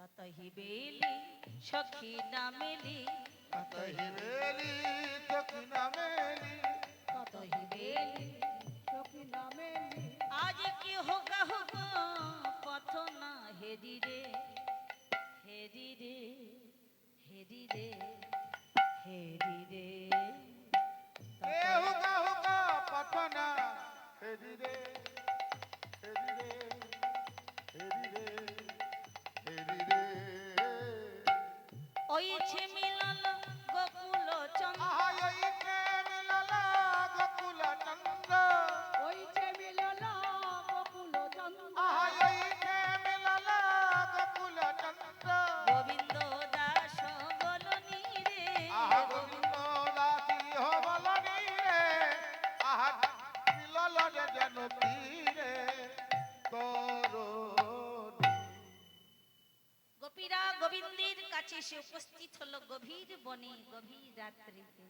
ততহি বেলি সখী নামেলি ততহি বেলি সখী নামেলি ততহি বেলি সখী নামেলি আজ কি হোগা হোগা পথ না হেরি রে হেরি রে হেরি রে হেরি রে এ হুকা হুকা পাটনা হেরি রে হেরি রে হেরি রে হেরি রে ওইছে মিলন গোকুল চন্দ্র আহাইতে মিললা গোকুল চন্দ্র ওইছে মিললা বকুল চন্দ্র আহাইতে মিললা গোকুল চন্দ্র গোবিন্দ দাস বলনি রে আহা গোবিন্দ দাসী হবলনি রে আহা মিলল যে যেন তীরে তরুণী গোপীরা গোবিন্দের কাছে এসে উপস্থিত হলো গভীর বনে গভীর রাত্রিতে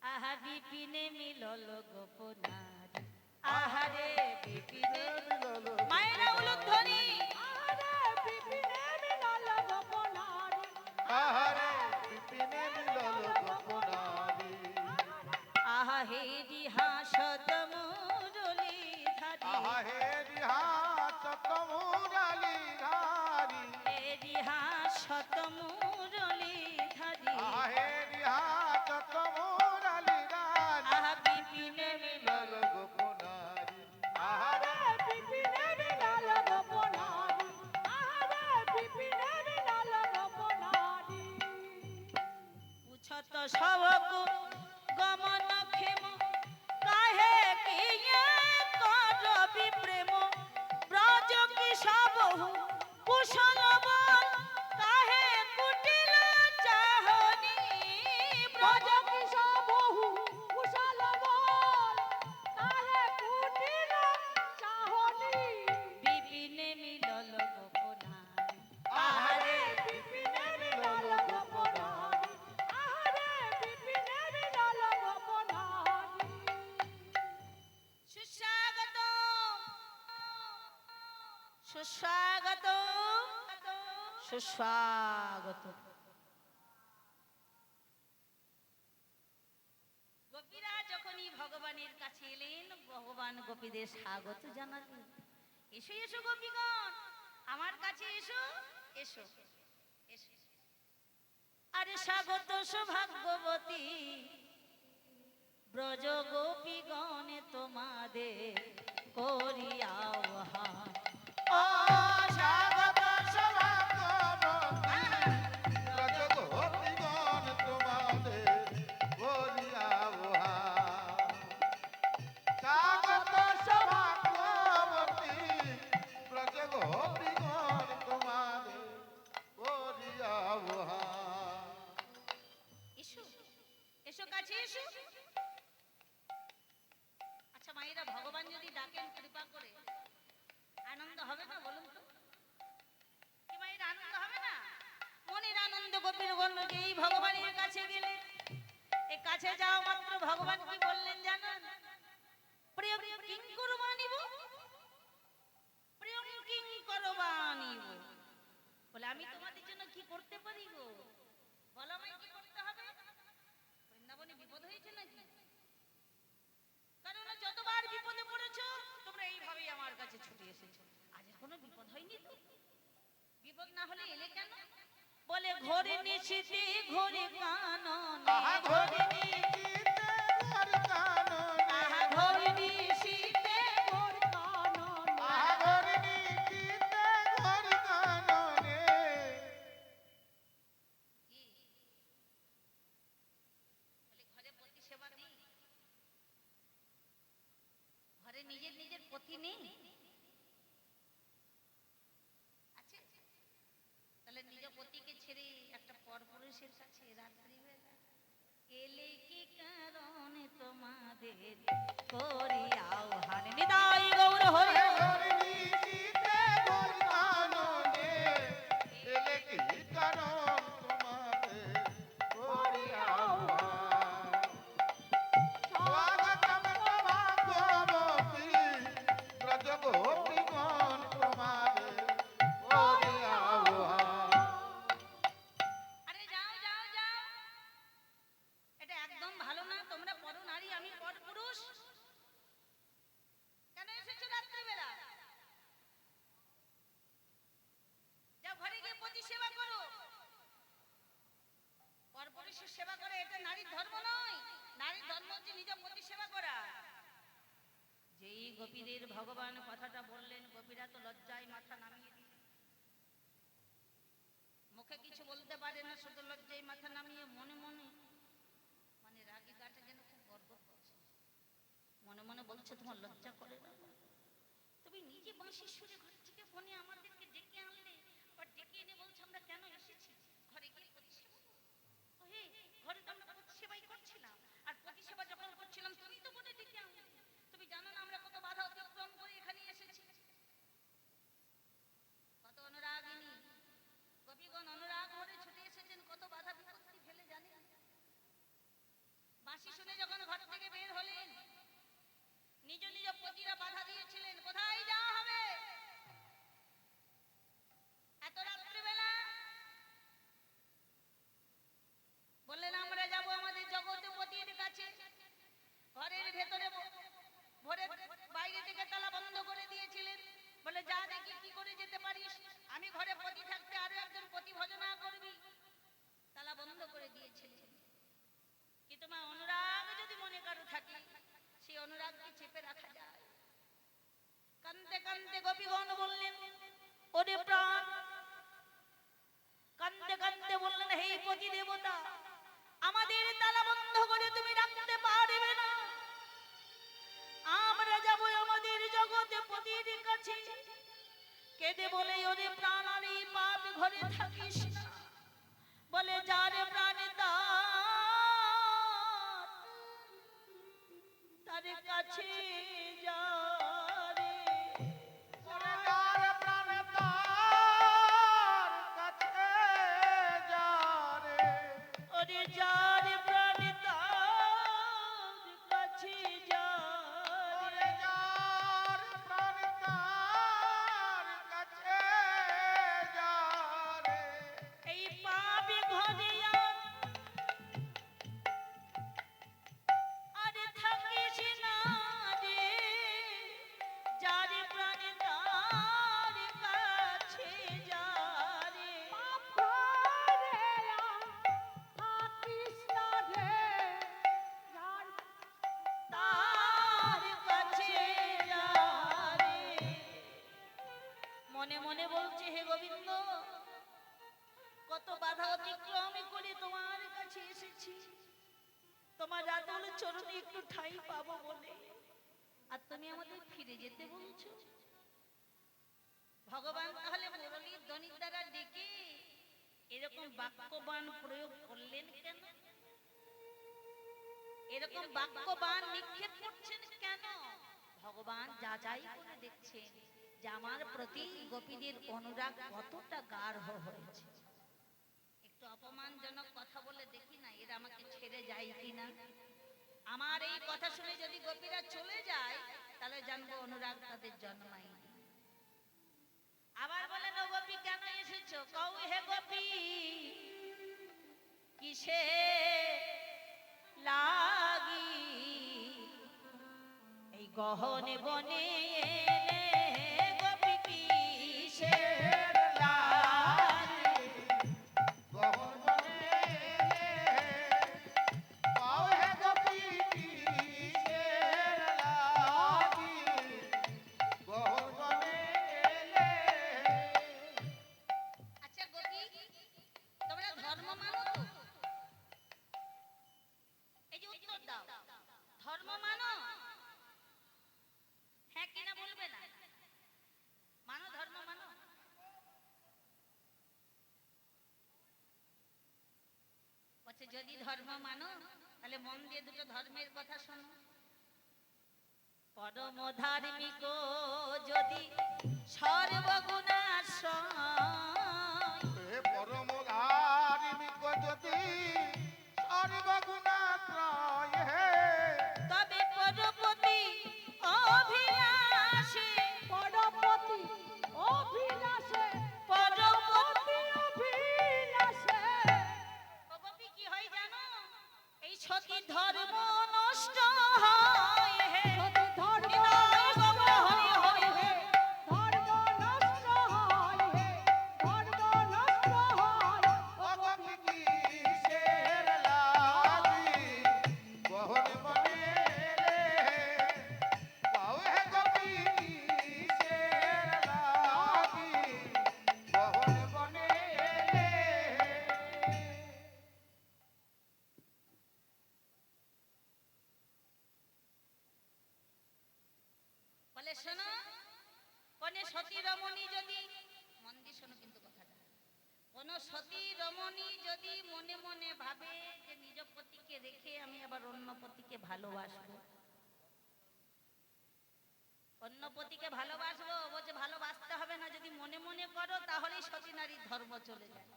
আহা বিপিনে মিলল গোপনার আহারে বিপিনে মায়েরা উলুধ্বনি আরে বিপিনে মিলল গোপনারি আহারে বিপিনে মিলল গোপনারি আহা হে রিহাসত মুরলি ধারি আহা হে রিহাস তমুরালি ধারি হে রিহাসত মুরলি ধারি আহা হে রিহাস তমুরালি ধারি আহা বিপিনে মিলল গোপনারি আহারে আরে বিপিনে মিলল গোপনারি আরে বিপিনে মিলল গোপনারি পুছত সবকু গমন ক্ষেম কাহে কিয়ে করবি প্রেম ব্রজ কি সবহু কুশল বল কাহে কুটিল চাহনি ব্রজ ব্রজ কি সবহু কুশল বল কাহে কুটিল চাহনি বিপিনে মিলল গোপনারি আহারে বিপিনে মিলল গোপনারি আরে বিপিনে মিলল গোপনারি সুস্বাগত সুস্বাগত সুস্বাগত গোপীরা যখনই ভগবানের কাছে এলেন ভগবান গোপীদের স্বাগত জানালেন এসো এসো গোপীগণ আমার কাছে এসো এসো এসো আরে স্বাগত সৌভাগ্যবতী ব্রজ গোপীগণ তোমাদের করি আহ্বান ও স্বাগত সভাগমতি ব্রজ গোপীগণ তোমাদের করিয়া উহার। স্বাগত সভাগমতি ব্রজ গোপীগণ তোমাদের করিয়া উহার। এসো এসো কাছে এসো আচ্ছা মায়েরা ভগবান যদি ডাকেন কৃপা করে আনন্দ হবে না বলুন তো কি মায়ের আনন্দ হবে না মনের আনন্দ গোপীর গণ্য এই ভগবানের কাছে গেলে এই কাছে যাওয়া মাত্র ভগবান কি বললেন জানেন প্রিয় কিং করবানিব প্রিয় কিং করবানিব বলে আমি তোমাদের জন্য কি করতে পারি গো বলো আমায় কি করতে হবে বৃন্দাবনে বিপদ হয়েছে নাকি কারণ যতবার বিপদে পড়েছো তোমরা এইভাবেই আমার কাছে ছুটে এসেছো আজ কোনো বিপদ হয়নি তো বিপদ না হলে এলে কেন বলে ঘরে নিশিতে ঘরে কানন আহা ঘরে নিশিতে ঘর কাননে, আহা ঘরে নিশিতে মোর কানন আহা ঘরে নিশিতে ঘর কাননে। কি বলে ঘরে পতি সেবা নেই ঘরে নিজের নিজের পতি নেই আছে তাহলে নিজ পতিকে ছেড়ে একটা পরপুরুষের কাছে রাত্রিবেলা এলে কি কারণে তোমাদের করি আহ্বান নিতাই গৌর হরি আহা ঘরে নিশিতে ঘর কাননে, এলে কি কারণ তোমাদের করিয়া উহার। স্বাগতম সভাগমতি ব্রজ গোপীগণ তোমাদের করিয়া উহার। ভগবান কথাটা বললেন, গোপীরা তো লজ্জায় মাথা নামিয়ে দিল। মুখে কিছু বলতে পারে না, শুধু লজ্জায় মাথা নামিয়ে মনে মনে, মানে রাগী গাটা যেন খুব গর্ব করছে, মনে মনে বলছে তোমার লজ্জা করে না? তুমি নিজে বাঁশির সুরে ঘর থেকে ফোনে আমাদেরকে ডেকে আনলে, আবার ডেকে এনে বলছো আমরা কেন এসেছি, ঘরে গিয়ে পরিষেবা করবো? ওহে, ঘরে তো আমরা পরিষেবাই করছিলাম, আর পরিষেবা যখন করছিলাম তুমি তো বলে ডেকে আনলে। তুমি জানো না আমরা কত বাধা অতিক্রম করে এখানে এসেছি? কত অনুরাগিনী কবিগণ অনুরাগ ভরে ছুটে এসেছেন, কত বাধা বিপত্তি ফেলে, জানেন? বাঁশি শুনে যখন ঘর থেকে বের হলেন, নিজ নিজ পতিরা বাধা দিয়েছিলেন, কোথায় যাওয়া হবে এত রাত্রিবেলা? বললেন আমরা যাব আমাদের জগৎপতির কাছে। ঘরের ভেতরে ভরে বাইরে থেকে তালা বন্ধ করে দিয়েছিলেন। বলে যা দেখি কি করে যেতে পারিস, আমি ঘরে পতি থাকতে আরো একজন পতি ভজনা করবি। তালা বন্ধ করে দিয়েছিলেন। কিন্তু মা, অনুরাগ যদি মনে কারো থাকে, সেই অনুরাগকে চেপে রাখা যায়। কান্দতে কান্দতে গোপীগণ বললেন, ওরে প্রাণ, কান্দতে কান্দতে বললেন, হে পতি দেবতা, আমাদের তালা বন্ধ করে তুমি রাখতে পারবে না। আমরা যাব আমাদের জগতে পতির কাছে। কেঁদে বলে, ওরে প্রাণ, আর এই পাপ ঘরে থাকিস না। বলে যারে প্রাণে তার কাছে যা রে। ওরে যার প্রাণে তার কাছে যা রে। ওরে যারে প্রাণে তার কাছে যা ওরে রে। যার প্রাণে তার কাছে যা রে। এই পাপে ঘরে আরে থাকিস না রে। যারে প্রাণে তার কাছে যা রে। তার কাছে যা রে। মনে মনে বলছে, হে গোবিন্দ, কত বাধা অতিক্রম করে তোমার কাছে এসেছি, তোমার রাতুল চরণে একটু ঠাঁই পাবো বলে, আর তুমি আমাদের ফিরে যেতে বলছো। ভগবান তাহলে মুরলীর ধ্বনির দ্বারা ডেকে এরকম বাক্যবান প্রয়োগ করলেন কেন? এরকম বাক্যবান নিক্ষেপ করছেন কেন? ভগবান যাচাই করে দেখছেন যে আমার প্রতি গোপীদের অনুরাগ কতটা গাঢ় হয়েছে। একটু অপমানজনক কথা বলে দেখি না, এরা আমাকে ছেড়ে যায় কিনা। আমার এই কথা শুনে যদি গোপীরা চলে যায়, তাহলে জানবো অনুরাগ তাদের জন্মায়। আবার বলেন, ও গোপী কেন এসেছো? কও হে গোপী, কিসে লাগি এই গহনে বনে এলে, গোপী কিসে লাগি। গহন বনে এলে, পাও হে গোপী কিসের লাগি। গহন বনে এলে। আচ্ছা গোপী, তোমরা ধর্ম মানো তো? এই যে উত্তর দাও, ধর্ম মানো? হ্যাঁ কিনা বলবে না? মানো, ধর্ম মানো? বলছে যদি ধর্ম মানো, তাহলে মন দিয়ে দুটো ধর্মের কথা শোনো। পরম ধার্মিক যদি সর্বগুণাশ্রয়, হে পরম ধার্মিক যদি সর্বগুণাশ্রয়, হে তবে পরপতি অভিলাষে, পরপতি অভিলাষে, পরপতি অভিলাষে। ও গোপী, কি হয় জানো? এই সতী ধর্ম নষ্ট হয় হে। যদি ধর্ম নিতাই গৌর হরি হরি হে, হে। ধর্ম সতী রমণী যদি, মন দিয়ে শোনো কিন্তু কথাটা, কোন সতী রমণী যদি মনে মনে ভাবে যে নিজ পতিকে রেখে আমি আবার অন্য পতিকে ভালোবাসবো, অন্য পতিকে ভালোবাসবো, বলছে ভালোবাসতে হবে না, যদি মনে মনে করো তাহলেই সতী নারীর ধর্ম চলে যায়।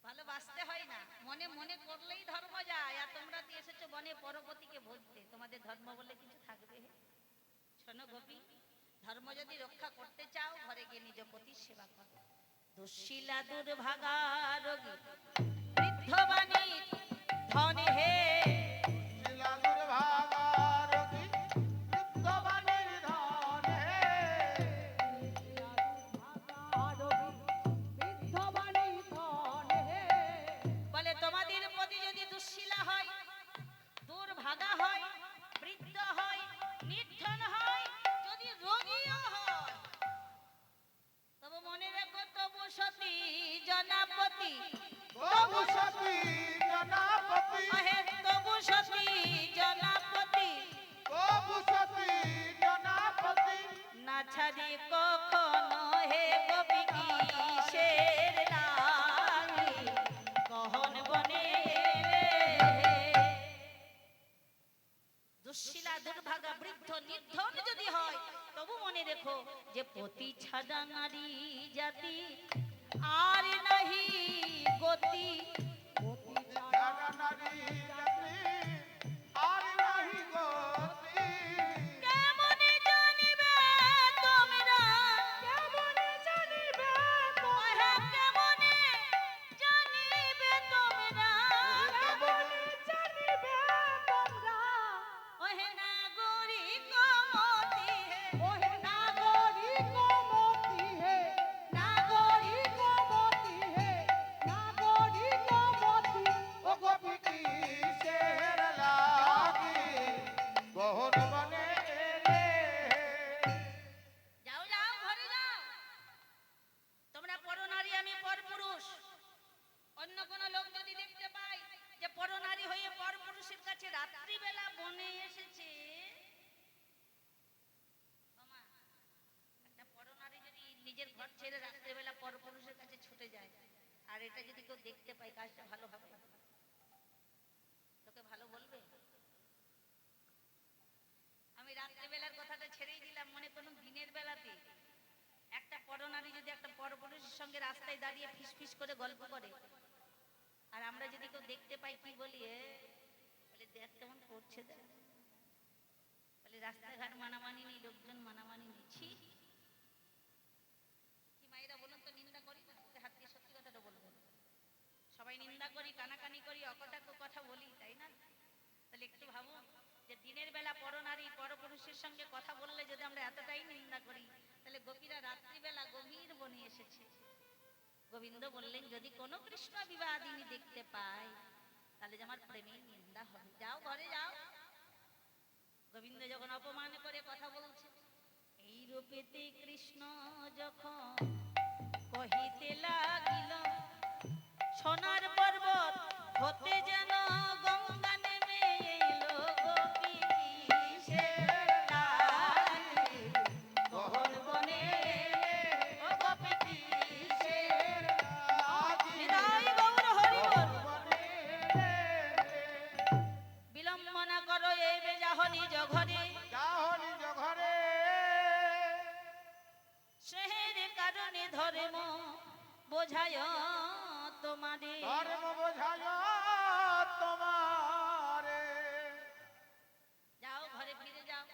ভালোবাসতে হয় না, মনে মনে করলেই ধর্ম যায়। আর তোমরা তো এসেছো বনে পরপতিকে ভজতে, তোমাদের ধর্ম বলে কিছু থাকবে? শোনো গোপী, ধর্ম যদি রক্ষা করতে চাও ঘরে গিয়ে নিজ পতির সেবা করো। দুঃশীলা দুর্ভাগা রোগী বৃদ্ধবাণী ধন হে, শিলাগুর ভাগারতি বৃদ্ধবাণীর ধন হে। বৃদ্ধবাণী ধন হে। বলে তোমাদের প্রতি যদি দুঃশীলা হয়, দুর্ভাগা হয়, বৃদ্ধ হয়, নির্ধন হয়, যদি রোগীও হয়, তবু মনে রেখো তবু সতী জনাপতি, তবু সতী জনাপতি, অহে তবু সতী জনাপতি, তবু সতী জনাপতি। না ছাড়ি কখনো হে গোপী কিসের লাগি গহন বনে এলে। দুঃশীলা দুর্ভাগা বৃদ্ধ নির্ধন যদি হয়, তবু মনে রেখো যে পতি ছাড়া নারী জাতি আর নাহি গতি। যারা নারী জাতি আর নাহি গতি। কেমনে জানিবে তোমরা, কেমনে জানিবে ওহে কেমনে জানিবে তোমরা, কেমনে জানিবে তোমরা, ওহে নাগরিক মতি হে, ওহে নাগরিক মতি হে, নাগরিক মতি হে, নাগরিক মতি। ও গোপী কিসের লাগি গহন বনে এলে। যাও যাও ঘরে যাও। তোমরা পরনারী, আমি পরপুরুষ। অন্য কোন লোক যদি দেখতে পায় যে পরনারী হয়ে পরপুরুষের কাছে রাত্রিবেলা বনে এসেছে, ওমা, একটা পরনারী যদি নিজের ঘর ছেড়ে রাত্রিবেলা পরপুরুষের কাছে ছুটে যায়, আর এটা যদি কেউ দেখতে পায়, কাজটা ভালো হবে? তোকে ভালো বলবে? আমি রাত্রিবেলার কথাটা ছেড়েই দিলাম, মনে কোনো দিনের বেলাতে একটা পরনারী যদি একটা পরপুরুষের সঙ্গে রাস্তায় দাঁড়িয়ে ফিস ফিস করে গল্প করে, আর আমরা যদি কেউ দেখতে পাই, কি বলি? বলে দেখ কেমন করছে, দেখ। বলে রাস্তাঘাট মানামানি নেই, লোকজন মানামানি নেই। ছি, কি মায়েরা বলুন তো, নিন্দা করি না? ওকে হাত দিয়ে সত্যি কথাটা বলবো, সবাই নিন্দা করি, কানাকানি করি, অকটাক্ষ কথা বলি, তাই না? তাহলে একটু ভাবো যে দিনের বেলা পরনারী পরপুরুষের সঙ্গে কথা বললে যদি আমরা এতটাই নিন্দা করি, তাহলে গোপীরা রাত্রিবেলা গভীর বনে এসেছে। গোবিন্দ বললেন যদি কোনো কৃষ্ণ বিবাদিনী দেখতে পায়, তাহলে যে আমার প্রেমের নিন্দা হবে। যাও ঘরে যাও। গোবিন্দ যখন অপমান করে কথা বলছে, এই রূপেতে কৃষ্ণ যখন কহিতে লাগিল, সোনার পর্বত হতে যেন গঙ্গা নেমে এলো, গোপী কিসের লাগি গহন বনে এলে, ও গোপী কিসের লাগি হৃদয় গৌর হরি বল। বনে এলে। বিলম্ব না করো এই বেজাহ নিজ ঘরে, যাও নিজ ঘরে। সেহের কারণে ধর্ম বোঝায় তোমারে। ধর্ম বোঝায় তোমারে। যাও ঘরে ফিরে যাও।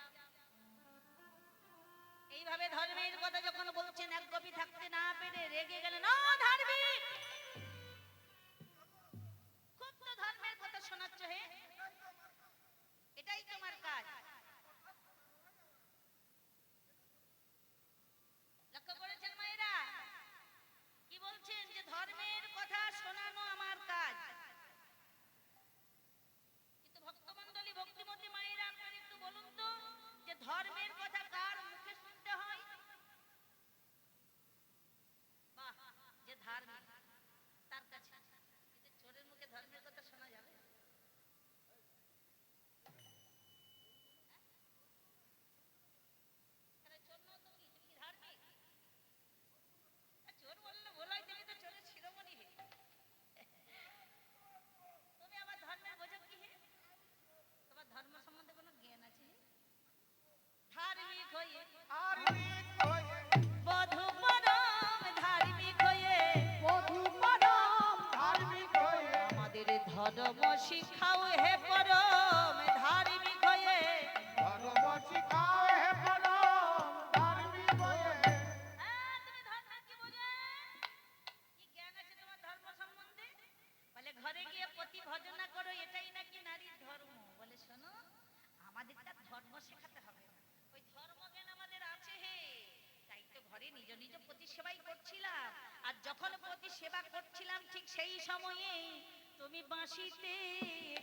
এইভাবে ধর্মের কথা যখন বলছেন, এক কবি থাকতে না পেরে রেগে গেলেন, না ধার্মিক, খুব তো ধর্মের কথা শোনাচ্ছ হে, এটাই তোমার কাজ। লক্ষ্য করেছেন মায়েরা কি বলছেন, যে ধর্মের কথা শোনানো আমার কাজ। কিন্তু ভক্তমণ্ডলী, ভক্তিমতী মায়েরা, আপনারা একটু বলুন তো, যে ধর্মের কথা কার মুখে শুনতে হয়? শিখাও হে পরম ধার্মিক হয়ে। ধর্ম শিখাও হে পরম ধার্মিক হয়ে। তুমি ধর্ম কি বোঝো? কি জ্ঞান আছে তোমার ধর্ম সম্বন্ধে? বলে ঘরে গিয়ে পতি ভজনা করো, এটাই নাকি নারীর ধর্ম। বলে শোনো, আমাদেরটা ধর্ম শেখাতে হবে না, ওই ধর্মজ্ঞান আমাদের আছে হে। তাই তো ঘরে নিজ নিজ পতি সেবাই করছিলাম। আর যখন পতি সেবা করছিলাম ঠিক সেই সময়ে তুমি বাঁশিতে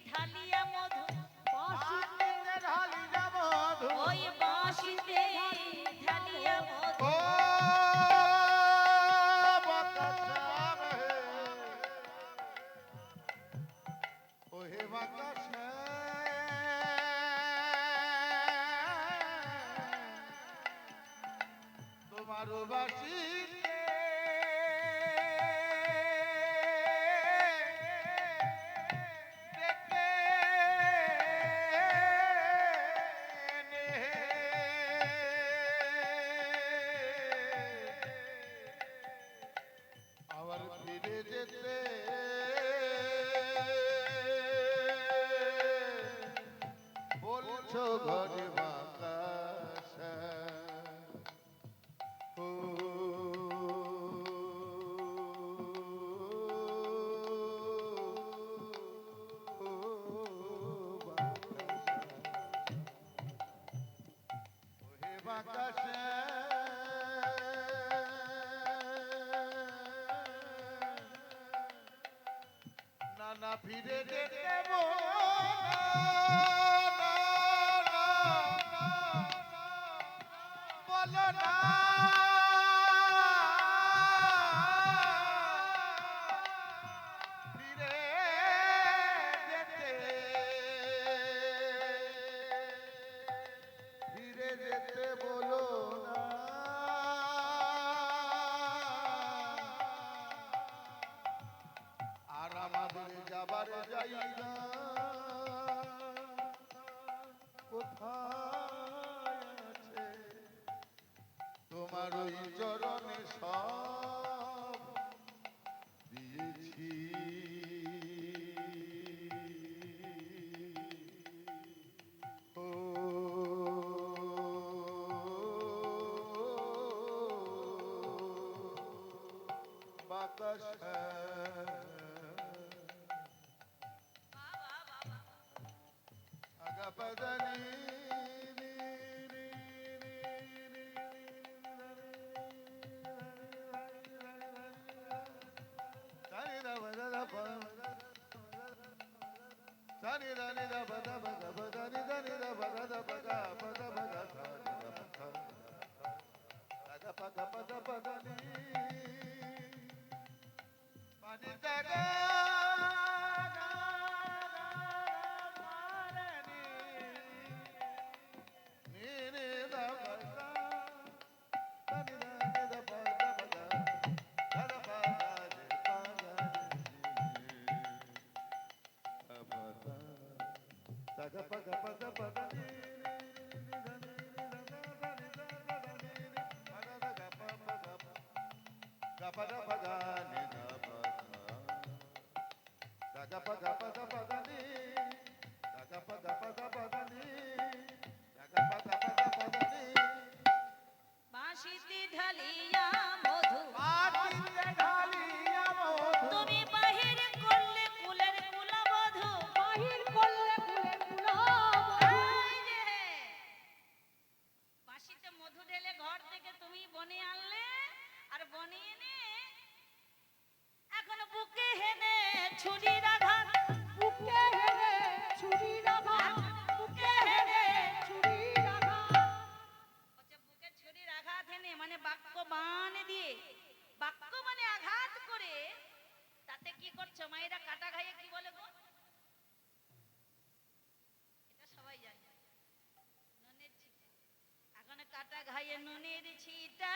ঢালিয়া মধু, বাঁশিতে ঢালি যাব মধু। ওই বাঁশিতে ঢালিয়া মধু। ও বাতাসাম হে, ও হে বাতাসে, তোমার বাঁশিতে ডেকে নে। আবার ফিরে যেতে বলছো ঘরে বাতাসা। ও বাতাসা, না না ফিরে যেতে বলো না। ফিরে যেতে, ফিরে যেতে বলো না। আর আমাদের যাবার জায়গা কোথায় আছে? তোমার ওই চরণে সব দিয়েছি। ও বাতাসা, আগাপাদানি বাঁশিতে ঢালিয়া মধু, বাঁশিতে ঢালিয়া মধু। তুমি বাহির করলে কুলের কুলবধূ। বাহির করলে কুলের কুলবধূ। এই যে, বাঁশিতে মধু ঢেলে ঘর থেকে তুমি বনে আনলে, আর বনে এনে এখন বুকে হেনে ছুরির আঘাত, বুকে হেনে ছুরির আঘাত, বুকে হেনে ছুরির আঘাত। হচ্ছে বুকে ছুরির আঘাত হেনে মানে বাক্য বান দিয়ে, বাক্য মানে আঘাত করে। তাতে কি করছো মায়েরা? কাটা ঘায়ে কি বলে গো? এটা সবাই জানে, নুনের ছিটা। এখন কাটা ঘায়ে নুনের ছিটা